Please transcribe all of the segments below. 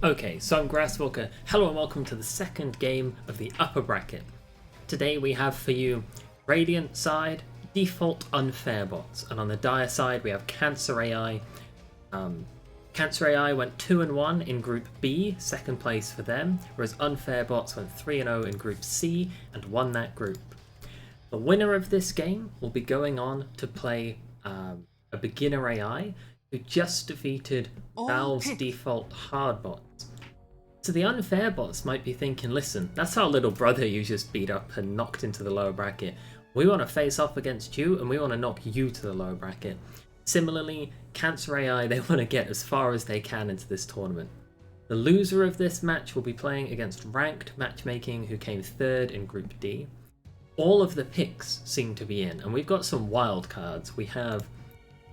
Okay, so I'm Grasswalker. Hello and welcome to the second game of the upper bracket. Today we have for you Radiant side, default unfair bots, and on the Dire side we have Cancer AI. Cancer AI went 2-1 in Group B, second place for them, whereas Unfair Bots went 3-0 in Group C and won that group. The winner of this game will be going on to play a beginner AI who just defeated Valve's default hard bots. So the unfair bots might be thinking, listen, that's our little brother you just beat up and knocked into the lower bracket. We want to face off against you and we want to knock you to the lower bracket. Similarly, Cancer AI, they want to get as far as they can into this tournament. The loser of this match will be playing against ranked matchmaking who came third in Group D. All of the picks seem to be in, and we've got some wild cards. We have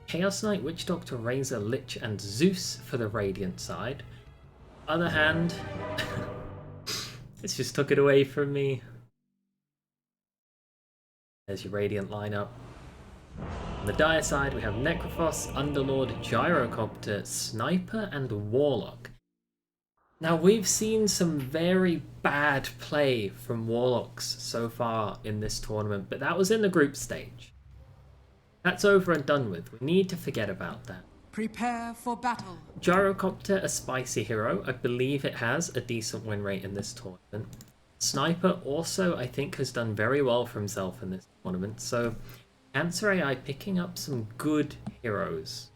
Chaos Knight, Witch Doctor, Razor, Lich, and Zeus for the Radiant side. Other hand, it's just took it away from me. There's your Radiant lineup. On the Dire side, we have Necrophos, Underlord, Gyrocopter, Sniper, and Warlock. Now, we've seen some very bad play from Warlocks so far in this tournament, but that was in the group stage. That's over and done with. We need to forget about that. Prepare for battle. Gyrocopter, a spicy hero. I believe it has a decent win rate in this tournament. Sniper also, I think, has done very well for himself in this tournament. So, Cancer AI picking up some good heroes.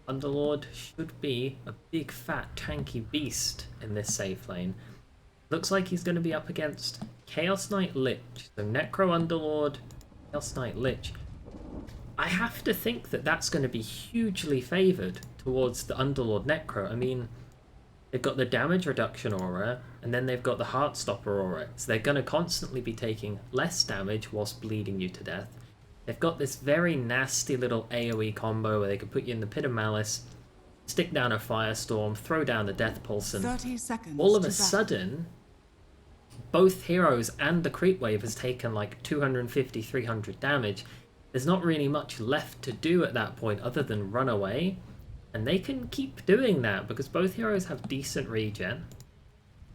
Underlord should be a big, fat, tanky beast in this safe lane. Looks like he's going to be up against Chaos Knight Lich. So, Necro Underlord, Chaos Knight Lich. I have to think that that's going to be hugely favoured towards the Underlord Necro. I mean, they've got the damage reduction aura, and then they've got the Heartstopper aura. So they're going to constantly be taking less damage whilst bleeding you to death. They've got this very nasty little AoE combo where they can put you in the Pit of Malice, stick down a Firestorm, throw down the Death Pulse, and 30 seconds all of a sudden, both heroes and the Creep Wave has taken like 250, 300 damage. There's not really much left to do at that point other than run away. And they can keep doing that because both heroes have decent regen. In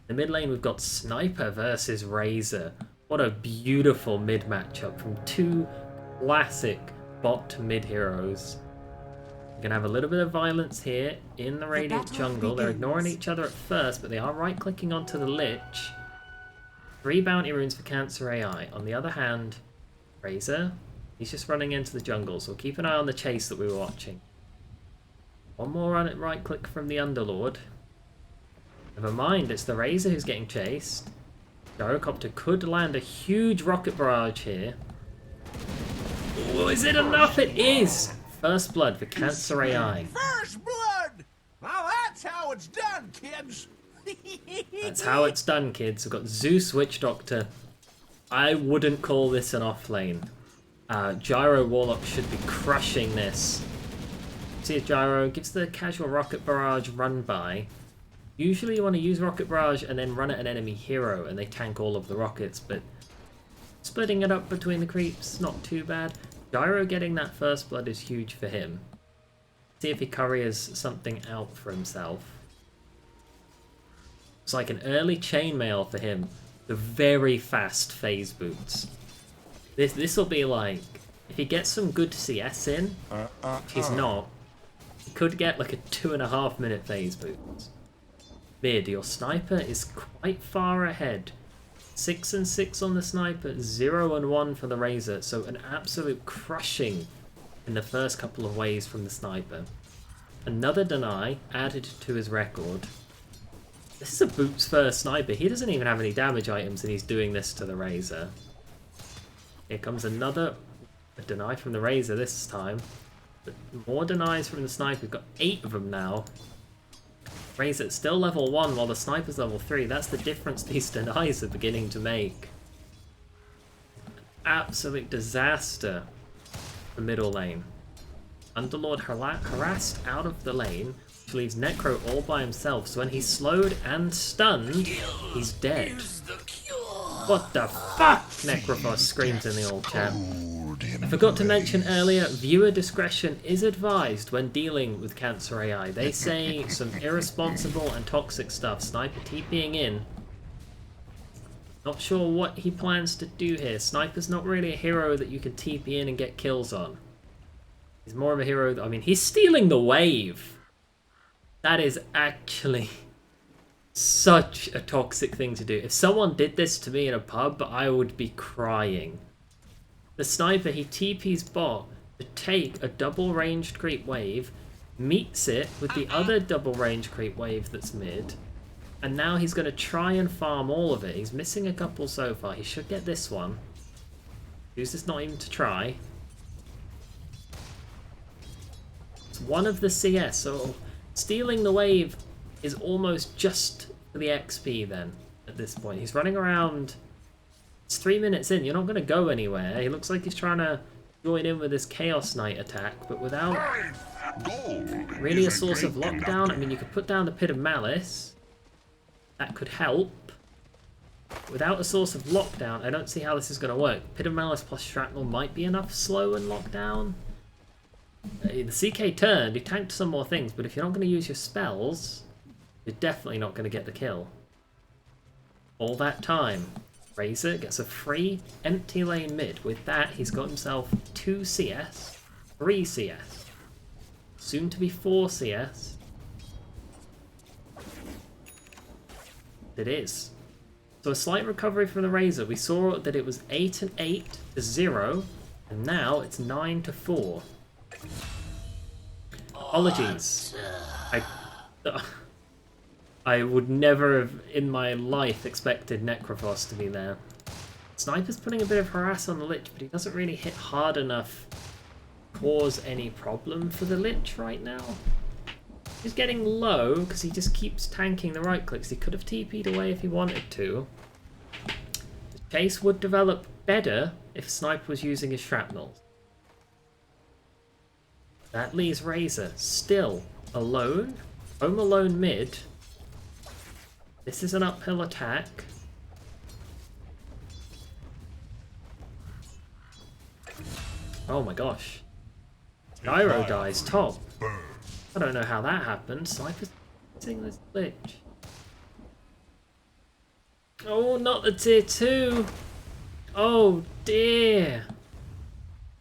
the mid lane we've got Sniper versus Razor. What a beautiful mid matchup from two classic bot mid heroes. We're going to have a little bit of violence here in the Radiant jungle. They're ignoring each other at first, but they are right clicking onto the Lich. 3 bounty runes for Cancer AI. On the other hand, Razor, he's just running into the jungle, so we'll keep an eye on the chase that we were watching. One more on it, right click from the Underlord. Never mind, it's the Razor who's getting chased. Gyrocopter could land a huge rocket barrage here. Ooh, is it enough? It is! First blood for Cancer AI. First blood! Now that's how it's done, kids! That's how it's done, kids. We've got Zeus, Witch Doctor. I wouldn't call this an off lane. Gyro Warlock should be crushing this. See if Gyro gives the casual rocket barrage run by. Usually you want to use rocket barrage and then run at an enemy hero and they tank all of the rockets, but splitting it up between the creeps, not too bad. Gyro getting that first blood is huge for him. See if he couriers something out for himself. It's like an early chainmail for him. The very fast phase boots. This will be like, if he gets some good CS in, if he's not, he could get like a 2.5 minute phase boost. Mid, your Sniper is quite far ahead. 6 and 6 on the Sniper, 0 and 1 for the Razor, so an absolute crushing in the first couple of waves from the Sniper. Another deny added to his record. This is a boots first Sniper. He doesn't even have any damage items and he's doing this to the Razor. Here comes another deny from the Razor this time. But more denies from the Sniper. We've got 8 of them now. Razor still level 1 while the Sniper's level 3. That's the difference these denies are beginning to make. Absolute disaster for middle lane. Underlord harassed out of the lane, which leaves Necro all by himself. So when he's slowed and stunned, he's dead. What the fuck? Necrophos screams in the old chat. him. I forgot to mention earlier, viewer discretion is advised when dealing with Cancer AI. They say some irresponsible and toxic stuff. Sniper TPing in. Not sure what he plans to do here. Sniper's not really a hero that you can TP in and get kills on. He's more of a hero that, I mean, he's stealing the wave. That is actually such a toxic thing to do. If someone did this to me in a pub, I would be crying. The sniper, he TP's bot to take a double ranged creep wave, meets it with the other double ranged creep wave that's mid, and now he's going to try and farm all of it. He's missing a couple so far. He should get this one. Chooses not even to try. It's one of the CS, so stealing the wave is almost just for the XP then, at this point. He's running around. It's 3 minutes in, you're not going to go anywhere. He looks like he's trying to join in with this Chaos Knight attack, but without really a source of lockdown. I mean, you could put down the Pit of Malice. That could help. Without a source of lockdown, I don't see how this is going to work. Pit of Malice plus Shrapnel might be enough slow and lockdown. The CK turned, he tanked some more things, but if you're not going to use your spells, you're definitely not going to get the kill. All that time, Razor gets a free empty lane mid. With that, he's got himself 2 CS, 3 CS, soon to be 4 CS. It is. So a slight recovery from the Razor. We saw that it was 8 and 8 to 0, and now it's 9 to 4. Apologies. I would never have in my life expected Necrophos to be there. Sniper's putting a bit of harass on the Lich, but he doesn't really hit hard enough to cause any problem for the Lich right now. He's getting low because he just keeps tanking the right clicks. He could have TP'd away if he wanted to. The chase would develop better if Sniper was using his shrapnels. That leaves Razor still alone. Home alone mid. This is an uphill attack. Oh my gosh. Gyro dies top. I don't know how that happened. Sniper's hitting this glitch. Oh, not the tier 2. Oh dear.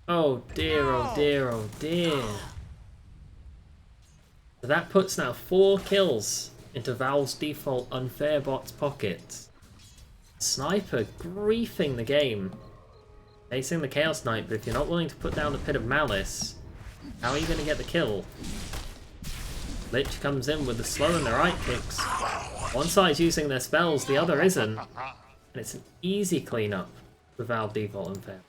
Oh dear, oh dear, oh dear. So that puts now 4 kills into Valve's default unfair bot's pockets. Sniper griefing the game. Facing the Chaos Knight, but if you're not willing to put down the Pit of Malice, how are you going to get the kill? Lich comes in with the slow and the right kicks. One side's using their spells, the other isn't. And it's an easy cleanup with Valve default unfair.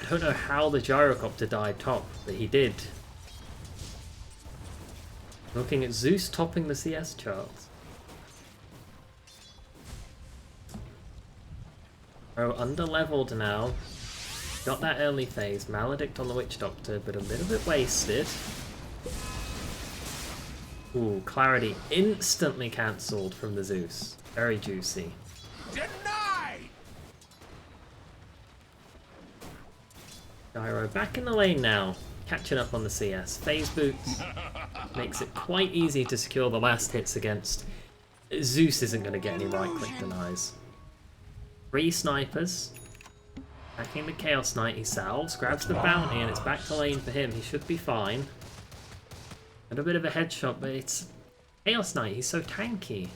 I don't know how the Gyrocopter died top, but he did. Looking at Zeus topping the CS charts. Oh, under-leveled now. Got that early phase. Maledict on the Witch Doctor, but a little bit wasted. Ooh, Clarity instantly cancelled from the Zeus. Very juicy. Denied! Gyro back in the lane now. Catching up on the CS. Phase boots makes it quite easy to secure the last hits against. Zeus isn't going to get any right-click denies. 3 snipers. Attacking the Chaos Knight, he salves, grabs the bounty, and it's back to lane for him. He should be fine. And a bit of a headshot, but it's Chaos Knight, he's so tanky.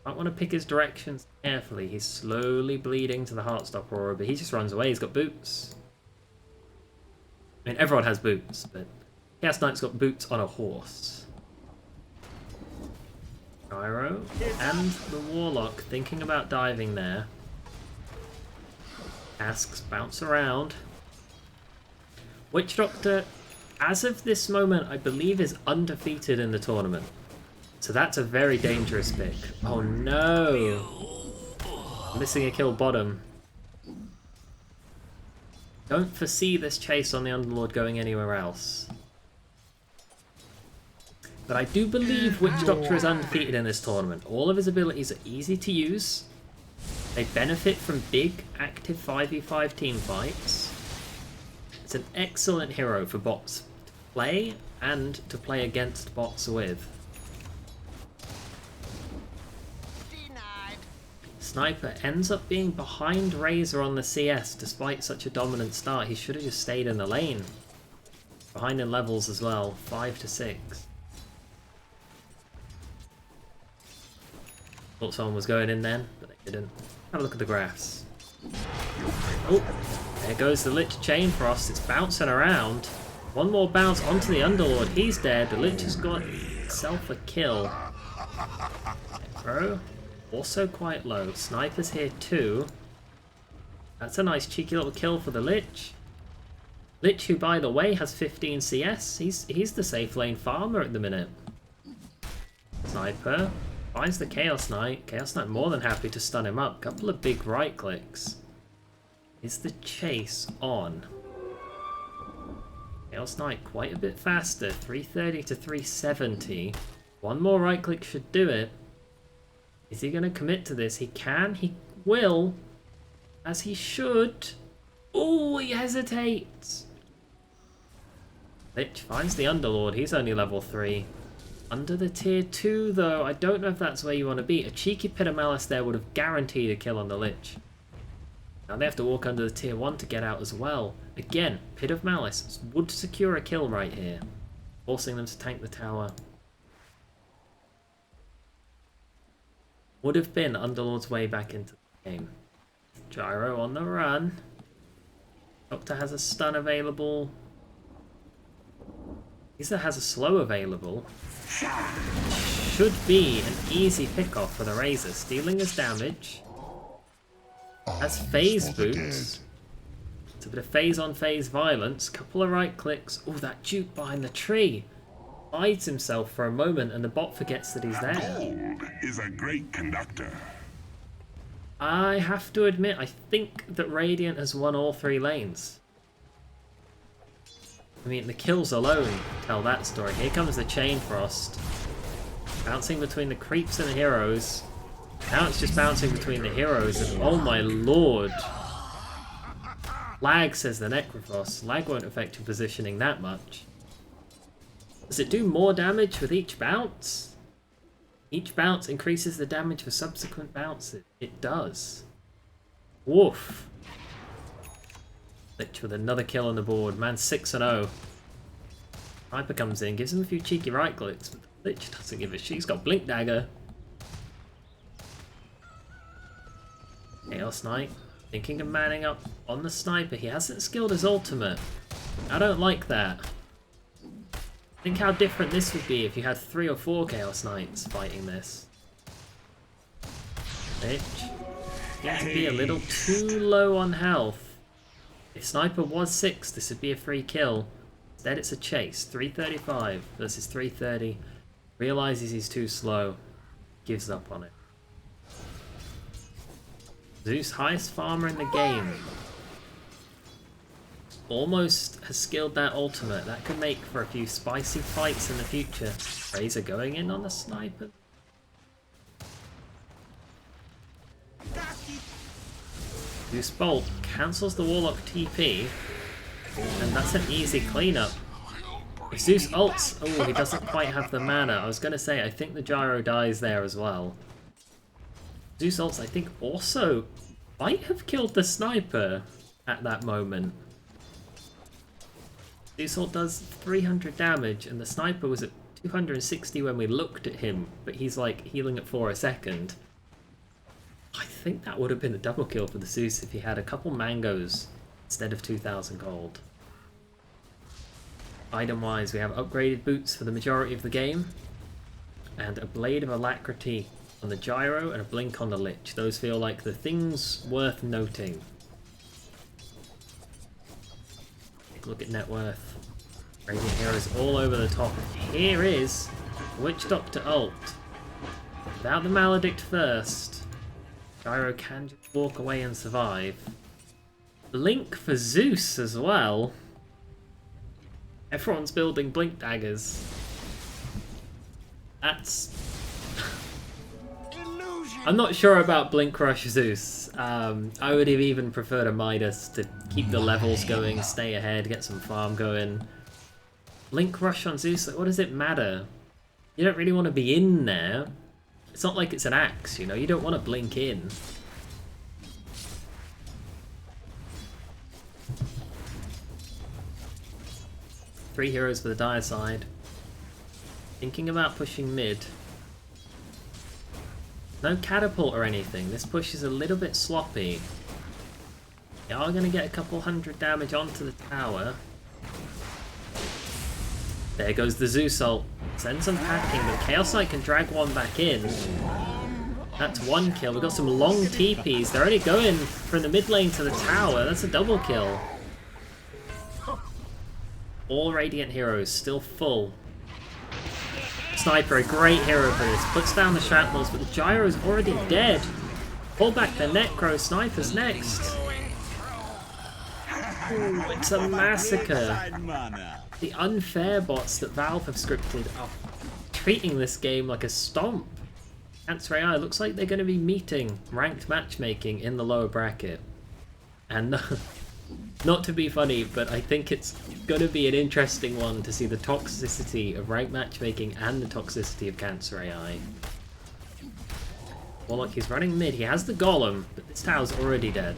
Might want to pick his directions carefully. He's slowly bleeding to the Heartstop Aurora, but he just runs away. He's got boots. I mean, everyone has boots, but Chaos Knight's got boots on a horse. Gyro and the Warlock thinking about diving there. Asks bounce around. Witch Doctor, as of this moment, I believe is undefeated in the tournament. So that's a very dangerous pick. Oh no! Missing a kill bottom. Don't foresee this chase on the Underlord going anywhere else. But I do believe Witch Doctor is undefeated in this tournament. All of his abilities are easy to use. They benefit from big, active 5v5 team fights. It's an excellent hero for bots to play and to play against bots with. Sniper ends up being behind Razor on the CS despite such a dominant start. He should have just stayed in the lane. Behind in levels as well, 5 to 6. Thought someone was going in then, but they didn't. Have a look at the graphs. Oh, there goes the Lich Chain Frost. It's bouncing around. One more bounce onto the Underlord. He's dead. The Lich has got himself a kill. Bro. Also quite low. Sniper's here too. That's a nice cheeky little kill for the Lich. Lich, who by the way has 15 CS. He's the safe lane farmer at the minute. Sniper finds the Chaos Knight. Chaos Knight more than happy to stun him up. Couple of big right clicks. Is the chase on? Chaos Knight quite a bit faster. 330 to 370. One more right click should do it. Is he going to commit to this? He can. He will. As he should. Oh, he hesitates. Lich finds the Underlord. He's only level 3. Under the tier 2, though, I don't know if that's where you want to be. A cheeky Pit of Malice there would have guaranteed a kill on the Lich. Now they have to walk under the tier 1 to get out as well. Again, Pit of Malice would secure a kill right here. Forcing them to tank the tower. Would have been Underlord's way back into the game. Gyro on the run. Doctor has a stun available. Isa has a slow available. Should be an easy pick-off for the Razor. Stealing his damage. Has phase boots. It's a bit of phase on phase violence. Couple of right clicks. Oh, that Duke behind the tree. Hides himself for a moment and the bot forgets that he's there. Gold is a great conductor. I have to admit, I think that Radiant has won all 3 lanes. I mean, the kills alone tell that story. Here comes the Chain Frost. Bouncing between the creeps and the heroes. Now it's just bouncing between the heroes and oh my lord. Lag, says the Necrofrost. Lag won't affect your positioning that much. Does it do more damage with each bounce? Each bounce increases the damage for subsequent bounces. It does. Woof. Lich with another kill on the board. Man 6-0. Hyper comes in, gives him a few cheeky right clicks, but the Lich doesn't give a shit. He's got Blink Dagger. Chaos Knight thinking of manning up on the Sniper. He hasn't skilled his ultimate. I don't like that. Think how different this would be if you had 3 or 4 Chaos Knights fighting this. Lich seems to be a little too low on health. If Sniper was 6, this would be a free kill. Instead it's a chase. 335 versus 330. Realizes he's too slow. Gives up on it. Zeus, highest farmer in the game. Almost has skilled that ultimate. That could make for a few spicy fights in the future. Razor going in on the Sniper. Zeus Bolt cancels the Warlock TP. And that's an easy cleanup. If Zeus ults... Oh, he doesn't quite have the mana. I was going to say, I think the Gyro dies there as well. Zeus ults, I think, also might have killed the Sniper at that moment. Zeus ult does 300 damage, and the Sniper was at 260 when we looked at him, but he's like healing at 4 a second. I think that would have been a double kill for the Zeus if he had a couple mangoes instead of 2,000 gold. Item-wise, we have upgraded boots for the majority of the game, and a Blade of Alacrity on the Gyro and a Blink on the Lich. Those feel like the things worth noting. Take a look at net worth. Radiant heroes all over the top. Here is Witch Doctor ult. Without the Maledict first, Gyro can just walk away and survive. Blink for Zeus as well. Everyone's building Blink daggers. That's... Illusion! I'm not sure about Blink Rush Zeus. I would have even preferred a Midas to keep the levels going, stay ahead, get some farm going. Blink Rush on Zeus, like, what does it matter? You don't really want to be in there. It's not like it's an axe, you know, you don't want to blink in. Three heroes for the dire side. Thinking about pushing mid. No catapult or anything. This push is a little bit sloppy. They are going to get a couple hundred damage onto the tower. There goes the Zeus ult. Sends them packing, but Chaos Knight can drag one back in. That's one kill. We've got some long TPs. They're only going from the mid lane to the tower. That's a double kill. All Radiant heroes still full. Sniper, a great hero for this. Puts down the shrapnels, but the Gyro's already dead. Pull back the Necro. Sniper's next. Ooh, it's a massacre. The unfair bots that Valve have scripted are treating this game like a stomp. Cancer AI looks like they're going to be meeting ranked matchmaking in the lower bracket. And not to be funny, but I think it's going to be an interesting one to see the toxicity of ranked matchmaking and the toxicity of Cancer AI. Warlock, he's running mid. He has the Golem, but this tower's already dead.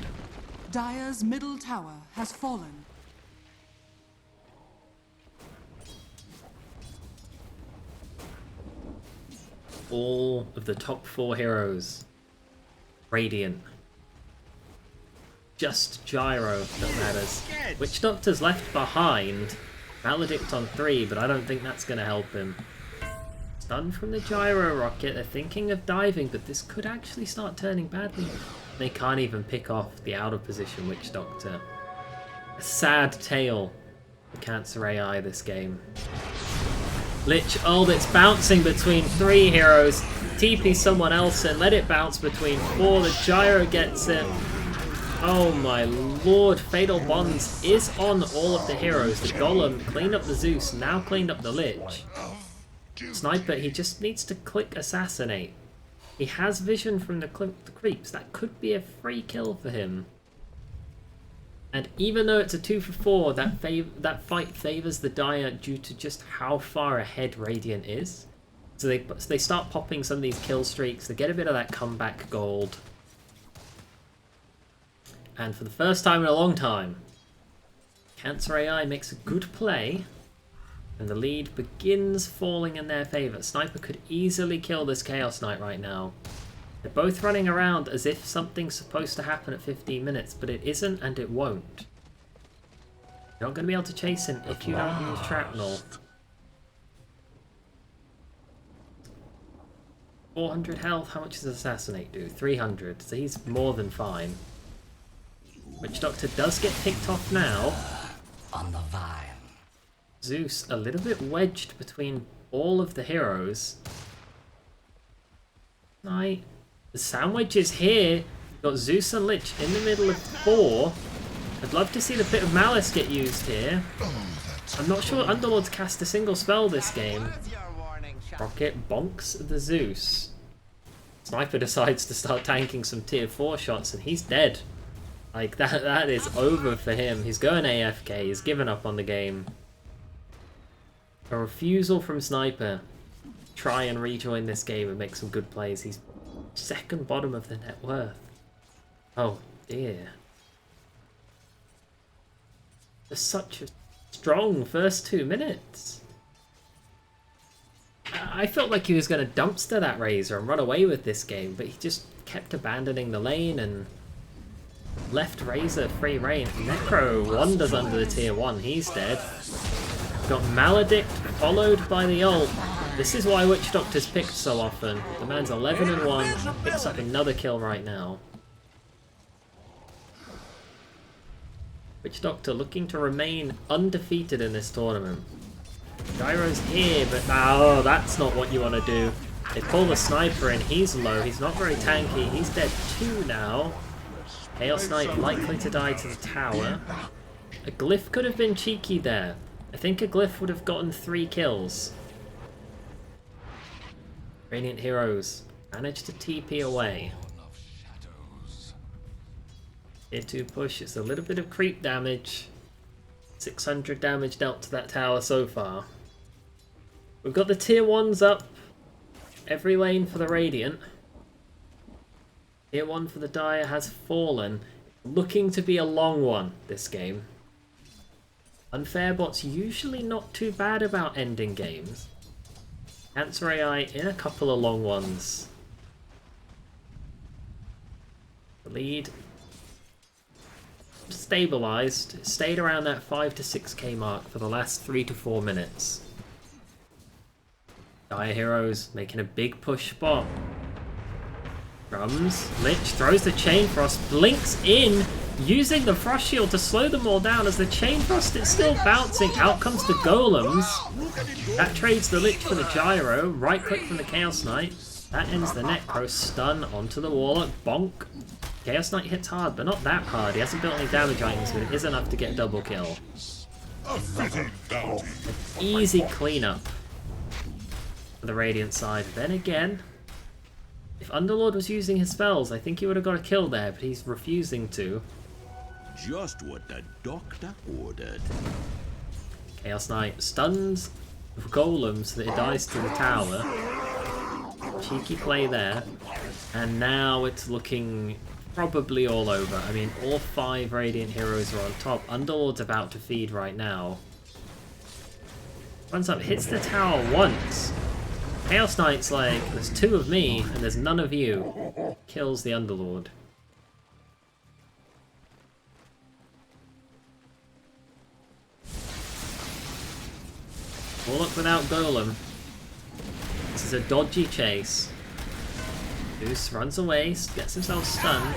Dire's middle tower has fallen. All of the top 4 heroes. Radiant. Just Gyro that matters. Witch Doctor's left behind. Maledict on 3, but I don't think that's going to help him. Stun from the Gyro Rocket. They're thinking of diving, but this could actually start turning badly. They can't even pick off the out of position Witch Doctor. A sad tale for Cancer AI this game. Lich ult, it's bouncing between 3 heroes. TP someone else and let it bounce between 4. The Gyro gets it. Oh my lord, Fatal Bonds is on all of the heroes. The Golem cleaned up the Zeus, now cleaned up the Lich. Sniper, he just needs to click Assassinate. He has vision from the creeps. That could be a free kill for him. And even though it's a 2 for 4, that fight favours the Dire due to just how far ahead Radiant is. So they start popping some of these kill streaks. They get a bit of that comeback gold. And for the first time in a long time, Cancer AI makes a good play. And the lead begins falling in their favour. Sniper could easily kill this Chaos Knight right now. They're both running around as if something's supposed to happen at 15 minutes, but it isn't and it won't. You're not going to be able to chase him if you don't use Shrapnel. 400 health, how much does Assassinate do? 300, so he's more than fine. Witch Doctor does get picked off now. On the vine. Zeus a little bit wedged between all of the heroes. Knight. The sandwich is here. You've got Zeus and Lich in the middle of 4. I'd love to see the Pit of Malice get used here. I'm not sure Underlords cast a single spell this game. Rocket bonks the Zeus. Sniper decides to start tanking some tier 4 shots and he's dead. Like, that is over for him. He's going AFK. He's given up on the game. A refusal from Sniper. Try and rejoin this game and make some good plays. He's second bottom of the net worth. Oh dear. Just such a strong first 2 minutes. I felt like he was going to dumpster that Razor and run away with this game, but he just kept abandoning the lane and left Razor free reign. Necro wanders under the tier 1. He's dead. Got Maledict followed by the ult. This is why Witch Doctor's picked so often. The man's 11-1, picks up another kill right now. Witch Doctor looking to remain undefeated in this tournament. Gyro's here, but oh, that's not what you want to do. They pull the Sniper in, he's low, he's not very tanky, he's dead too now. Chaos Knight likely to die to the tower. A Glyph could have been cheeky there. I think a Glyph would have gotten 3 kills. Radiant heroes Managed to TP away. Tier 2 push, it's a little bit of creep damage. 600 damage dealt to that tower so far. We've got the tier 1s up. Every lane for the Radiant. Tier 1 for the Dire has fallen. Looking to be a long one this game. Unfair bot's usually not too bad about ending games. Cancer AI in a couple of long ones. The lead stabilized, stayed around that 5 to 6k mark for the last 3 to 4 minutes. Dire Heroes making a big push spot. Drums, Lich throws the Chain Frost, blinks in, using the Frost Shield to slow them all down as the Chain Frost is still bouncing. Out comes the Golems. That trades the Lich for the Gyro. Right click from the Chaos Knight. That ends the Necro. Stun onto the Warlock. Bonk. Chaos Knight hits hard, but not that hard. He hasn't built any damage items, but it is enough to get a double kill. Easy cleanup for the Radiant side. Then again, if Underlord was using his spells, I think he would have got a kill there, but he's refusing to. Just what the doctor ordered. Chaos Knight stuns Golem so that it dies to the tower. Cheeky play there. And now it's looking probably all over. I mean, all 5 Radiant heroes are on top. Underlord's about to feed right now. Runs up, hits the tower once. Chaos Knight's like, there's 2 of me and there's none of you. Kills the Underlord. Warlock without Golem. This is a dodgy chase. Zeus runs away, gets himself stunned.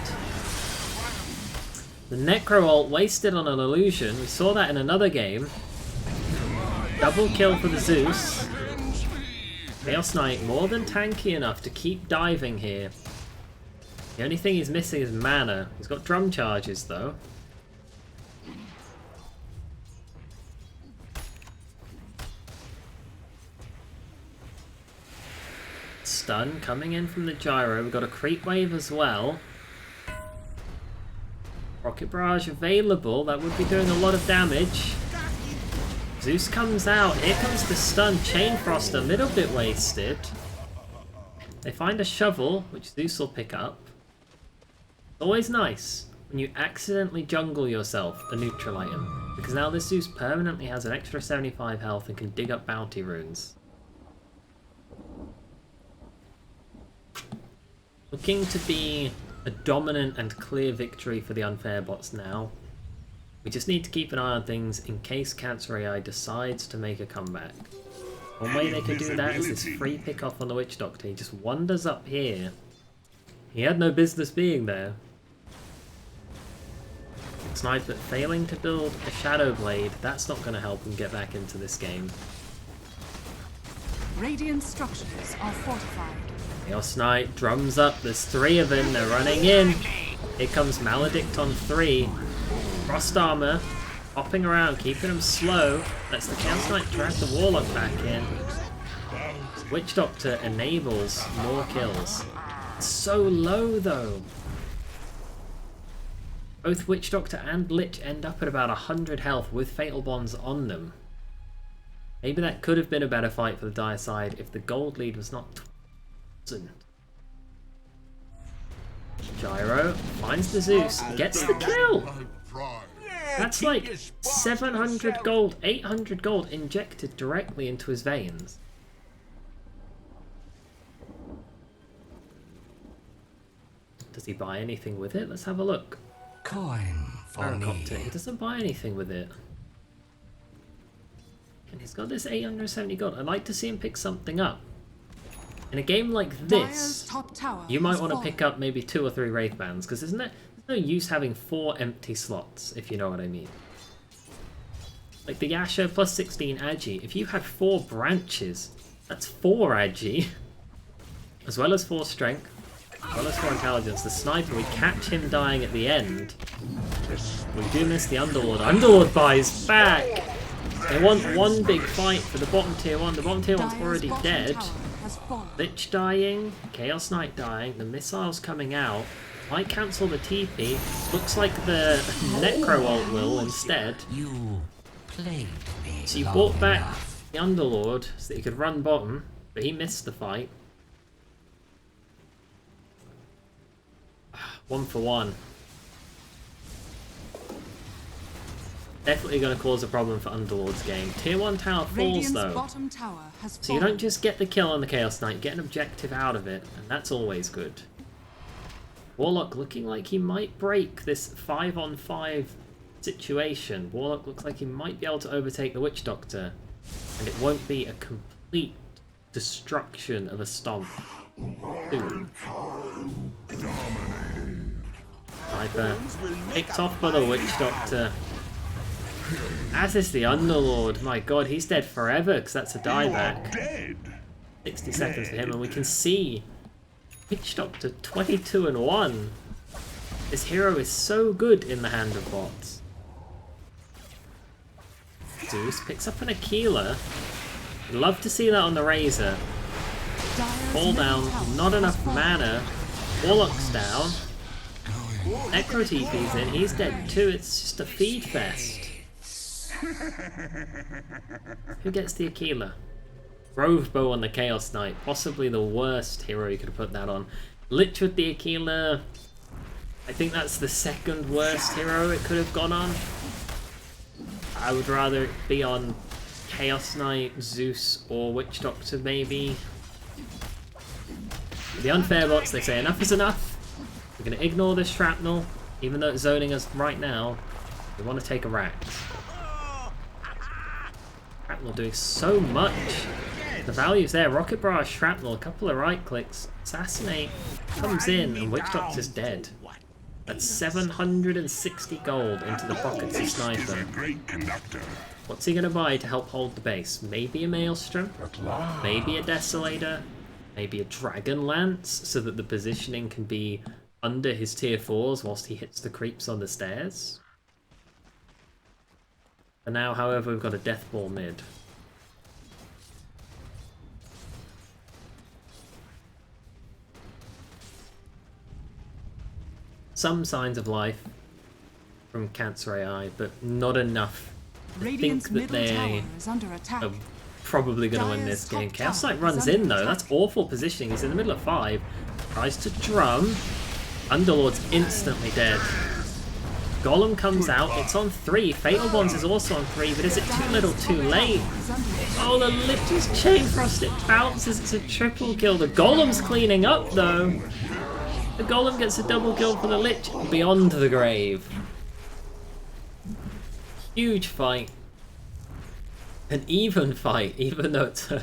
The Necro ult wasted on an illusion. We saw that in another game. Double kill for the Zeus. Chaos Knight more than tanky enough to keep diving here. The only thing he's missing is mana. He's got drum charges though. Stun coming in from the Gyro. We've got a creep wave as well. Rocket Barrage available. That would be doing a lot of damage. Zeus comes out. Here comes the stun. Chain Frost a little bit wasted. They find a shovel, which Zeus will pick up. Always nice when you accidentally jungle yourself a neutral item, because now this Zeus permanently has an extra 75 health and can dig up bounty runes. Looking to be a dominant and clear victory for the unfair bots now. We just need to keep an eye on things in case Cancer AI decides to make a comeback. One way they can do that is this free pick off on the Witch Doctor. He just wanders up here. He had no business being there. Sniper failing to build a Shadow Blade. That's not going to help him get back into this game. Radiant structures are fortified. Chaos Knight drums up. There's 3 of them. They're running in. Here comes Maledict on 3. Frost Armor. Hopping around, keeping him slow. Lets the Chaos Knight drag the Warlock back in. Witch Doctor enables more kills. It's so low though. Both Witch Doctor and Lich end up at about 100 health with Fatal Bonds on them. Maybe that could have been a better fight for the Dire side if the gold lead was not 1000. Gyro finds the Zeus, gets the kill! That's like 700 gold, 800 gold injected directly into his veins. Does he buy anything with it? Let's have a look. Coin for me. He doesn't buy anything with it. And he's got this 870 gold. I'd like to see him pick something up. In a game like this, you might want to pick up maybe 2 or 3 Wraith Bands, because there's no use having 4 empty slots, if you know what I mean. Like the Yasha plus 16 Agi, if you had 4 branches, that's 4 Agi, as well as 4 strength, as well as 4 intelligence. The Sniper, we catch him dying at the end. We do miss the Underlord. Underlord buys back! They want one big fight for the bottom tier 1. The bottom tier 1's already dead. has fallen. Lich dying, Chaos Knight dying, the missiles coming out. Might cancel the TP. Looks like the Necro ult will instead. You played me. So you long brought back enough. the Underlord so that he could run bottom, but he missed the fight. 1 for 1. Definitely going to cause a problem for Underlord's game. Tier 1 tower falls Radiant's though. bottom tower has So you fallen. don't just get the kill on the Chaos Knight, you get an objective out of it, and that's always good. Warlock looking like he might break this 5-on-5 situation. Warlock looks like he might be able to overtake the Witch Doctor, and it won't be a complete destruction of a stomp. Soon. Sniper picked off by the Witch Doctor. As is the Underlord. My god, he's dead forever because that's a dieback. Dead. 60 seconds for him, and we can see Witch Doctor 22-1. This hero is so good in the hand of bots. Zeus picks up an Aquila. I'd love to see that on the Razor. Dire's Fall middle down, tower not has enough fallen. mana. Warlock's down. Necro TP's in, he's dead too. It's just a feed fest. Who gets the Aquila? Grove Bow on the Chaos Knight. Possibly the worst hero you could have put that on. Lich with the Aquila. I think that's the second worst hero it could have gone on. I would rather it be on Chaos Knight, Zeus, or Witch Doctor maybe. The unfair bots, they say enough is enough. We're going to ignore this shrapnel, even though it's zoning us right now. We want to take a Rax. Shrapnel doing so much. The value's there. Rocket Barrage, Shrapnel, a couple of right clicks. Assassinate comes in, and Witch Doctor's dead. That's 760 gold into the pockets of Is Sniper. a great conductor. What's he going to buy to help hold the base? Maybe a Maelstrom? Maybe a Desolator? Maybe a Dragon Lance, so that the positioning can be under his tier 4s whilst he hits the creeps on the stairs? For now, however, we've got a Death Ball mid. Some signs of life from Cancer AI, but not enough. I Radiant's think that middle tower they is under attack. are probably going to win this game. Chaos Knight runs in though, that's awful positioning. He's in the middle of 5, tries to drum. Underlord's instantly dead. Golem comes out, it's on 3. Fatal Bonds is also on 3, but is it too little too late? Oh, the Lich is chain frost, it bounces, it's a triple kill. The Golem's cleaning up though. The Golem gets a double kill for the Lich beyond the grave. Huge fight. An even fight, even though it's a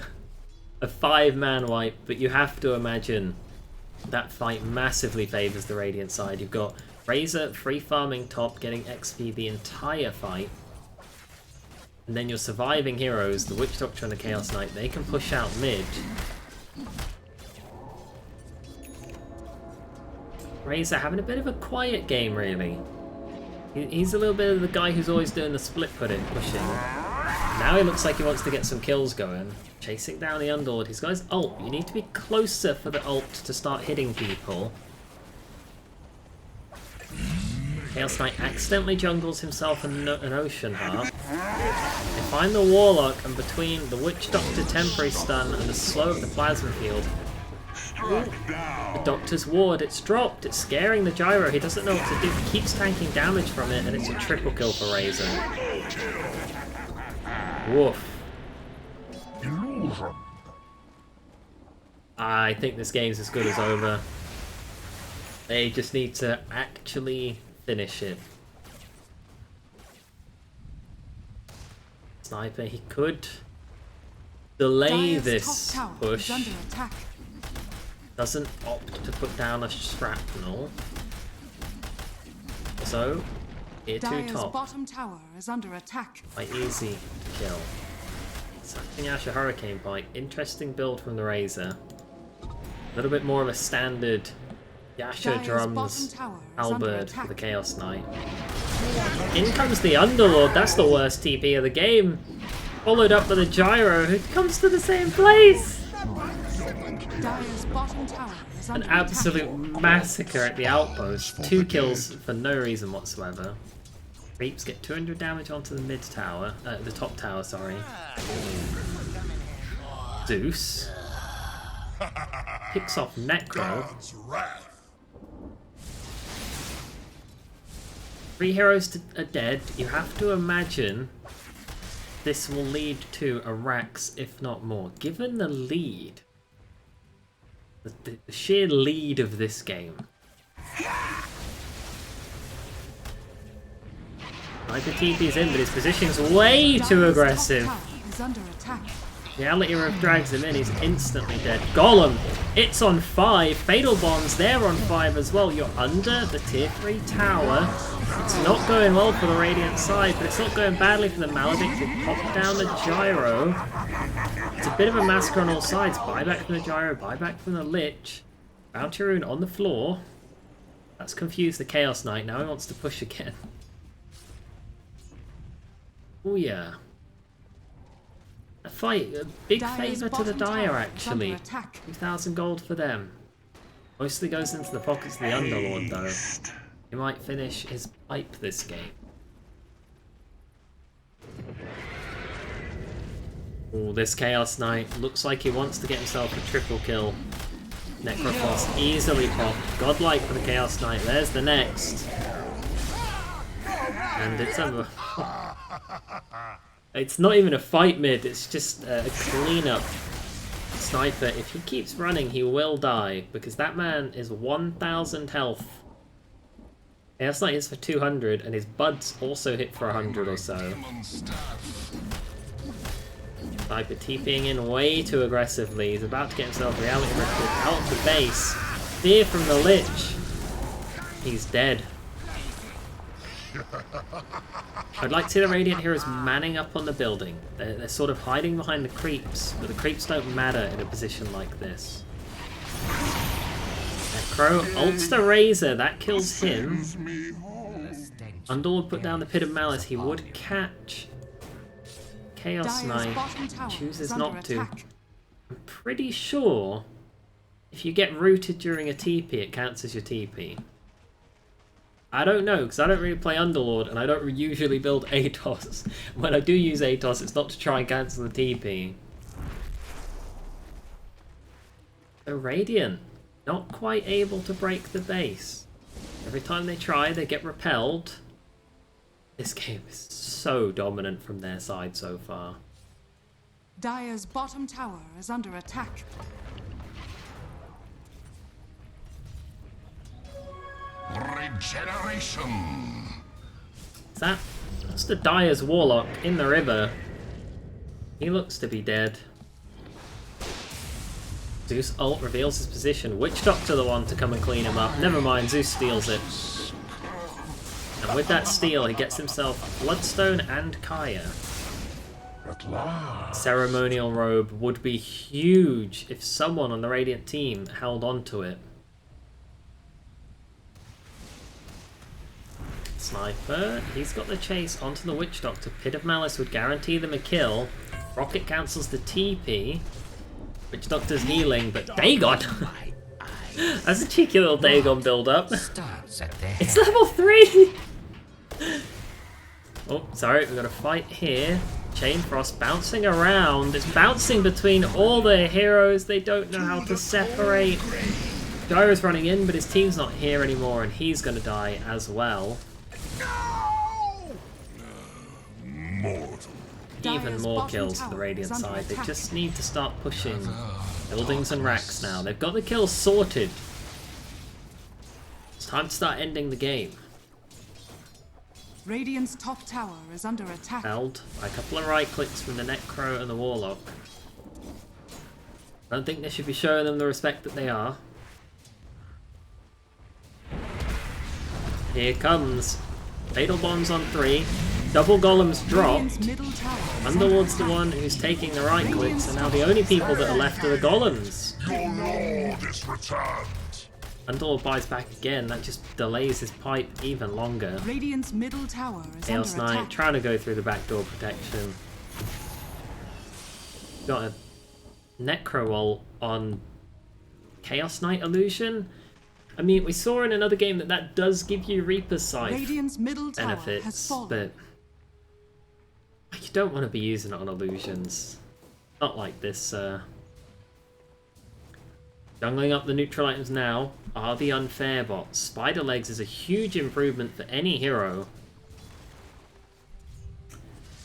5-man wipe, but you have to imagine that fight massively favours the Radiant side. You've got Razor free farming top, getting XP the entire fight. And then your surviving heroes, the Witch Doctor and the Chaos Knight, they can push out mid. Razor having a bit of a quiet game, really. He's a little bit of the guy who's always doing the split pushing. Now he looks like he wants to get some kills going. Chasing down the Underlord. He's got his ult. You need to be closer for the ult to start hitting people. Chaos Knight accidentally jungles himself an Ocean Heart. They find the Warlock, and between the Witch Doctor temporary stun and the slow of the Plasma Field, the Doctor's ward, it's dropped, it's scaring the Gyro, he doesn't know what to do, he keeps tanking damage from it, and it's a triple kill for Razor. Woof. I think this game's as good as over. They just need to actually finish it. Sniper, he could delay Dire's this top tower push. is under attack. Doesn't opt to put down a shrapnel. So, here to Dire's top. bottom tower is under attack. Quite easy to kill. Sucking Asher Hurricane Bite. Interesting build from the Razor. A little bit more of a standard Yasha Dire's drums bottom tower is under halberd for attack. the Chaos Knight. In comes the Underlord. That's the worst TP of the game. Followed up by the Gyro, who comes to the same place. Dire's bottom tower is An under attack. absolute massacre at the outpost. 2 kills for no reason whatsoever. Creeps get 200 damage onto the mid tower, the top tower, sorry. Zeus picks off Necro. God's wrath. 3 heroes are dead. You have to imagine this will lead to a Rax, if not more. Given the lead, the sheer lead of this game. Sniper TP's in, but his position's way too Dire's aggressive. top tower is under attack. Reality Rift drags him in, he's instantly dead. Golem, it's on 5. Fatal Bonds, they're on 5 as well. You're under the tier 3 tower. It's not going well for the Radiant side, but it's not going badly for the Maledict. They pop down the Gyro. It's a bit of a massacre on all sides. Buyback from the Gyro, buyback from the Lich. Bounty Rune on the floor. That's confused the Chaos Knight, now he wants to push again. Oh yeah. A fight, a big Dire's favour to the bottom Dire tower is actually. under attack. 2,000 gold for them. Mostly goes into the pockets of the Underlord though. He might finish his pipe this game. Oh, this Chaos Knight looks like he wants to get himself a triple kill. Necrophos easily popped. Godlike for the Chaos Knight. There's the next. And it's over. It's not even a fight mid, it's just a cleanup. Sniper, if he keeps running, he will die, because that man is 1,000 health. Chaos Knight hits for 200, and his buds also hit for 100 or so. Sniper TPing in way too aggressively. He's about to get himself reality rifted out of the base. Fear from the Lich. He's dead. I'd like to see the Radiant Heroes manning up on the building. They're sort of hiding behind the creeps, but the creeps don't matter in a position like this. Necro ults the Razor, that kills him. Underlord put down the Pit of Malice, he would catch. Chaos Dire's Knight bottom tower chooses is under not to. attack. I'm pretty sure if you get rooted during a TP, it counts as your TP. I don't know, because I don't really play Underlord, and I don't usually build Atos. When I do use Atos, it's not to try and cancel the TP. So Radiant, not quite able to break the base. Every time they try, they get repelled. This game is so dominant from their side so far. Dire's bottom tower is under attack. Regeneration. That's the Dire's Warlock in the river. He looks to be dead. Zeus ult reveals his position. Witch Doctor the one to come and clean him up. Never mind, Zeus steals it. And with that steal, he gets himself Bloodstone and Kaya. At last. Ceremonial Robe would be huge if someone on the Radiant team held on to it. Sniper, he's got the chase onto the Witch Doctor. Pit of Malice would guarantee them a kill. Rocket cancels the TP. Witch Doctor's healing, but Dagon! That's a cheeky little Dagon build-up. It's level 3! Oh, sorry, we've got a fight here. Chain Frost bouncing around. It's bouncing between all the heroes. They don't know how to separate. Gyro's running in, but his team's not here anymore, and he's going to die as well. Mortal. Even more kills for the Radiant side. They just need to start pushing buildings and racks now. They've got the kills sorted. It's time to start ending the game. Radiant's top tower is under attack. Held by a couple of right clicks from the Necro and the Warlock. I don't think they should be showing them the respect that they are. Here comes. Fatal Bombs on 3. Double Golems dropped. Radiant's middle tower is under Underlord's the attack. one who's taking the right clicks, and now the only people that are left are the Golems. Your lord is returned. Underlord buys back again, that just delays his pipe even longer. Radiant's middle tower is Chaos under Knight attack. trying to go through the backdoor protection. Got a Necro ult on Chaos Knight illusion. I mean, we saw in another game that does give you Reaper's Scythe Radiant's middle tower has benefits, fallen. but you don't want to be using it on illusions. Not like this. Jungling up the neutral items now are the unfair bots. Spider Legs is a huge improvement for any hero.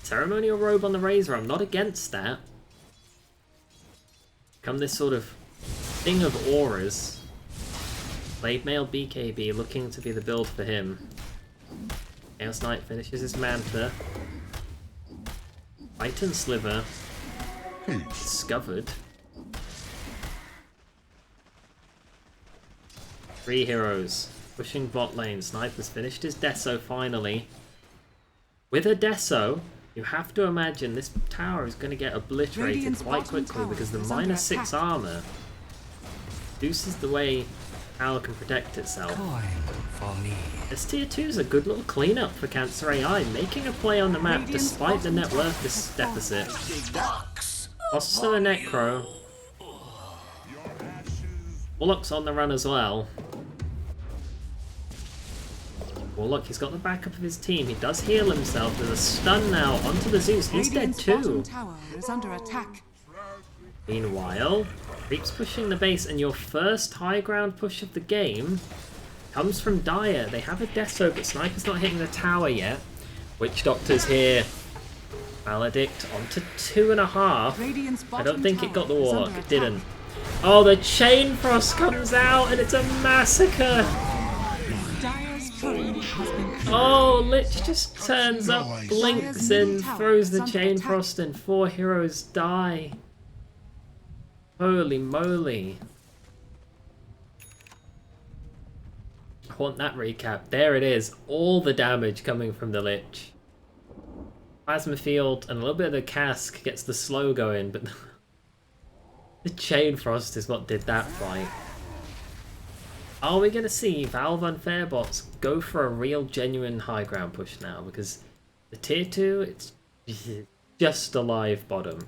Ceremonial Robe on the Razor, I'm not against that. Come this sort of thing of auras. Blade Mail BKB looking to be the build for him. Chaos Knight finishes his Mantha. Titan Sliver. Discovered. 3 heroes. Pushing bot lane. Sniper's finished his Deso finally. With a Deso, you have to imagine this tower is going to get obliterated Radiant's quite bottom quickly tower because the is under -6 attack. armor reduces the way tower can protect itself. Coin for me. This tier 2 is a good little cleanup for Cancer AI, making a play on the map Radiant's despite the bottom net tower worth has deficit. Box. Costs to the Necro. Warlock's on the run as well. Warlock, he's got the backup of his team. He does heal himself. There's a stun now onto the Zeus. He's dead Radiant's bottom too. tower is under attack. Meanwhile, Creep's pushing the base, and your first high ground push of the game comes from Dire. They have a Deso, but Sniper's not hitting the tower yet. Witch Doctor's here. Maledict onto 2.5. Radiant's I bottom don't think it got the tower is Warlock. under It attack. didn't. Oh, the Chain Frost comes out, and it's a massacre. Dire's courier has been killed. Oh, Lich just turns up, blinks in, throws the Chain Frost, and 4 heroes die. Holy moly. I want that recap. There it is. All the damage coming from the Lich. Plasma Field and a little bit of the Cask gets the slow going, but the Chain Frost is what did that fight. Are we going to see Valve Unfair bots go for a real genuine high ground push now? Because the tier 2, it's just a live bottom.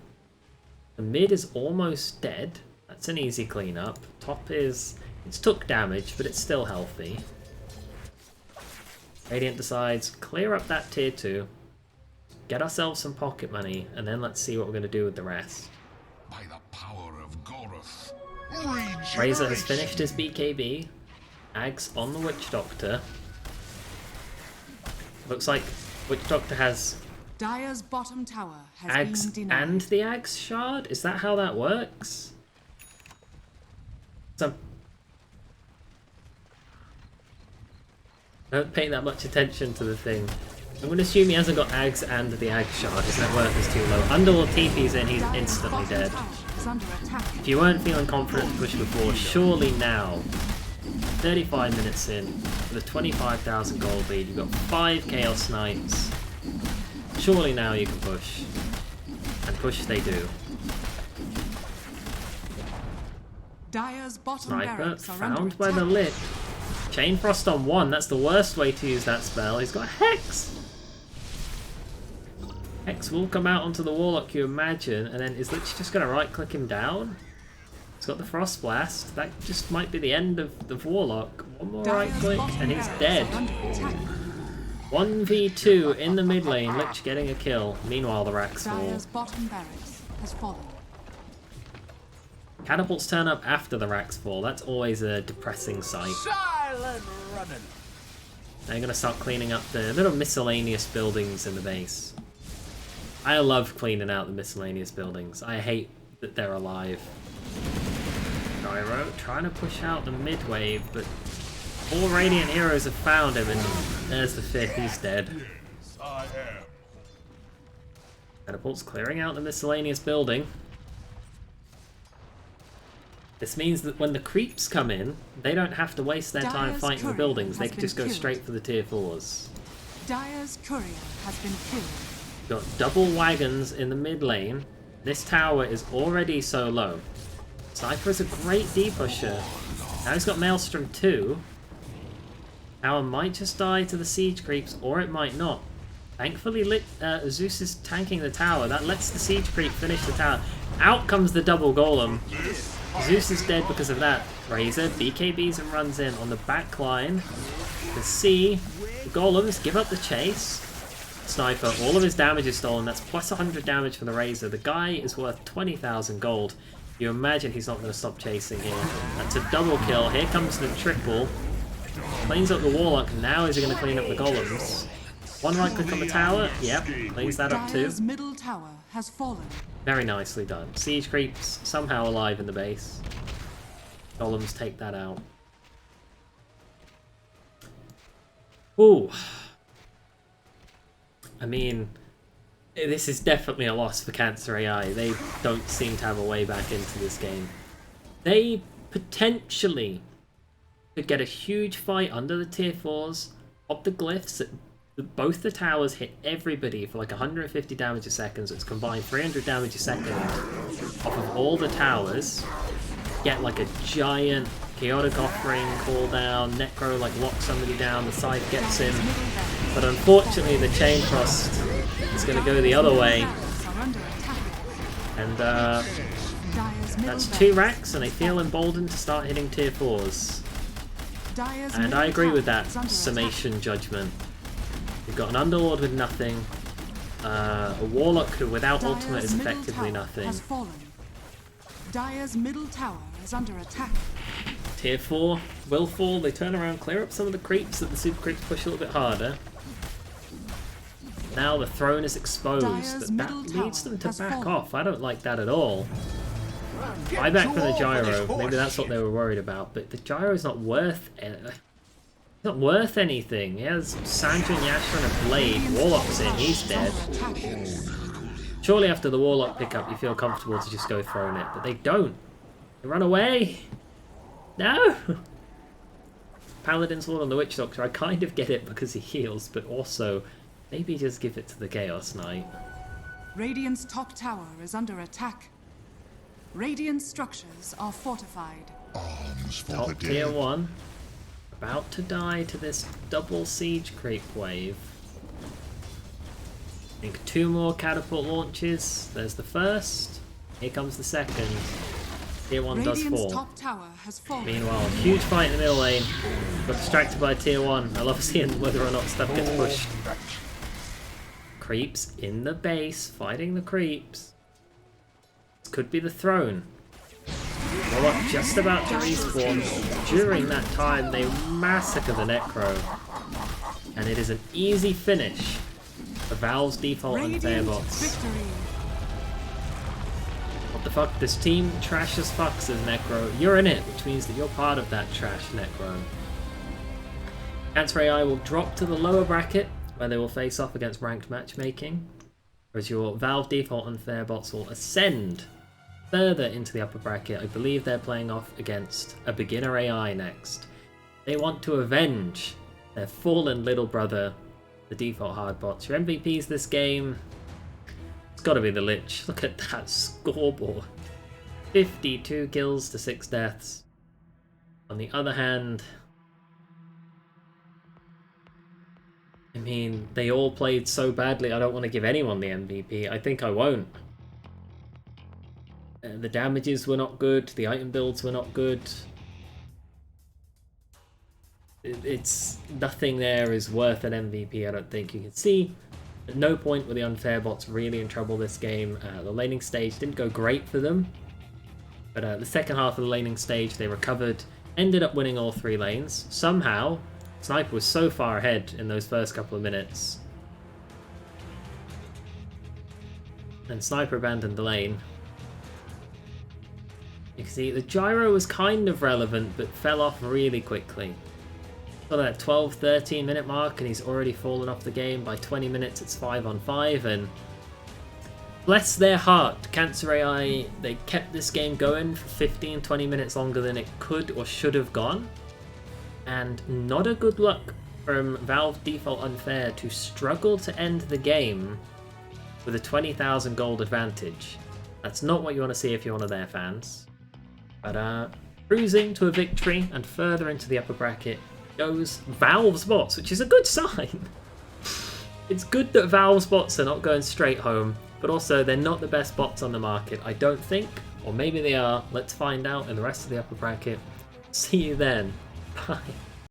The mid is almost dead. That's an easy cleanup. Top is... it's took damage, but it's still healthy. Radiant decides, clear up that tier 2. Get ourselves some pocket money, and then let's see what we're going to do with the rest. By the power of Goroth. Razor has finished his BKB. Ags on the Witch Doctor. Looks like Witch Doctor has Dire's bottom tower has Ags been denied. and the Ags Shard? Is that how that works? So, don't pay that much attention to the thing. I'm going to assume he hasn't got Ags and the Ag Shard. His net worth is too low. Underlord TP's in, he's Dire's instantly bottom dead. tower is under attack. If you weren't feeling confident to push before, surely now, 35 minutes in, with a 25,000 gold lead, you've got 5 Chaos Knights. Surely now you can push. And push they do. Dire's bottom Sniper barracks are under found by the attack. Lich. Chain Frost on 1, that's the worst way to use that spell. He's got Hex! Hex will come out onto the Warlock, you imagine, and then is Lich just going to right click him down? He's got the Frost Blast. That just might be the end of the Warlock. One more right Dire's click bottom and he's barracks dead. are under attack. 1v2 in the mid lane, Lich getting a kill. Meanwhile, the racks fall. Dire's bottom barracks has fallen. Catapults turn up after the racks fall. That's always a depressing sight. Silent running. They're going to start cleaning up the little miscellaneous buildings in the base. I love cleaning out the miscellaneous buildings. I hate that they're alive. Gyro trying to push out the mid wave, but 4 Radiant heroes have found him, and there's the 5th. He's dead. Yes, I am. Catapult's clearing out the miscellaneous building. This means that when the creeps come in, they don't have to waste their time Dire's fighting the courier buildings. They has can been just go killed. straight for the tier 4s. Dire's courier has been killed. Got double wagons in the mid lane. This tower is already so low. Sniper is a great D-pusher. Now he's got Maelstrom too. Tower might just die to the siege creeps, or it might not. Thankfully, Zeus is tanking the tower. That lets the siege creep finish the tower. Out comes the double golem. Zeus is dead because of that. Razor BKBs and runs in on the back line. The C, the golems give up the chase. Sniper, all of his damage is stolen. That's plus 100 damage for the Razor. The guy is worth 20,000 gold. You imagine he's not going to stop chasing here. That's a double kill. Here comes the triple. Cleans up the Warlock. Now is he going to clean up the golems? One right click on the tower. Yep, cleans that up too. Dire's middle tower has fallen. Very nicely done. Siege creeps somehow alive in the base. Golems take that out. Ooh. I mean, this is definitely a loss for Cancer AI. They don't seem to have a way back into this game. They potentially could get a huge fight under the tier 4s, pop the glyphs, both the towers hit everybody for like 150 damage a second, so it's combined 300 damage a second off of all the towers. Get like a giant chaotic offering cooldown, Necro like locks somebody down, the side gets him. But unfortunately the chain frost is going to go the other way. And that's 2 racks and they feel emboldened to start hitting tier 4s. And I agree with that summation judgment. You've got an Underlord with nothing. A Warlock who without ultimate is effectively nothing. Dire's middle tower is under attack. Tier 4 will fall. They turn around, clear up some of the creeps that the super creeps push a little bit harder. Now the throne is exposed, but that leads them to back off. I don't like that at all. Buyback for the gyro. Maybe that's what they were worried about, but the gyro is not worth anything. He has Sanju and Yasha and a blade. Warlock's in, he's dead. Surely after the Warlock pickup you feel comfortable to just go throne it, but they don't. They run away. No! Paladin's Lord on the Witch Doctor, I kind of get it because he heals, but also maybe just give it to the Chaos Knight. Radiant's top tower is under attack. Radiant structures are fortified. Arms for Top the tier dead. 1. About to die to this double siege creep wave. I think 2 more catapult launches. There's the first. Here comes the second. Tier 1 does fall. Top tower has fallen. Meanwhile, huge fight in the middle lane. Got distracted by tier 1. I love seeing whether or not stuff gets pushed. Creeps in the base, fighting the creeps. This could be the throne. Warlock just about to respawn. During that time, they massacre the Necro. And it is an easy finish for Valve's default unfair bots. What the fuck? This team trash as fuck, says Necro. You're in it, which means that you're part of that trash, Necro. Cancer AI will drop to the lower bracket, where they will face off against ranked matchmaking. Whereas your Valve default unfair bots will ascend further into the upper bracket. I believe they're playing off against a beginner AI next. They want to avenge their fallen little brother, the default hard bots. Your MVPs this game, it's got to be the Lich. Look at that scoreboard. 52 kills to 6 deaths. On the other hand, I mean, they all played so badly, I don't want to give anyone the MVP. I think I won't. The damages were not good, the item builds were not good. It's nothing there is worth an MVP, I don't think. You can see at no point were the unfair bots really in trouble this game. The laning stage didn't go great for them, but the second half of the laning stage they recovered, ended up winning all 3 lanes. Somehow, Sniper was so far ahead in those first couple of minutes. And Sniper abandoned the lane. You can see the gyro was kind of relevant, but fell off really quickly. Got that 12-13 minute mark and he's already fallen off the game. By 20 minutes it's 5-on-5, and bless their heart, Cancer AI, they kept this game going for 15-20 minutes longer than it could or should have gone. And not a good luck from Valve default unfair to struggle to end the game with a 20,000 gold advantage. That's not what you want to see if you're one of their fans. But cruising to a victory and further into the upper bracket goes Valve's bots, which is a good sign. It's good that Valve's bots are not going straight home, but also they're not the best bots on the market, I don't think. Or maybe they are. Let's find out in the rest of the upper bracket. See you then. Bye.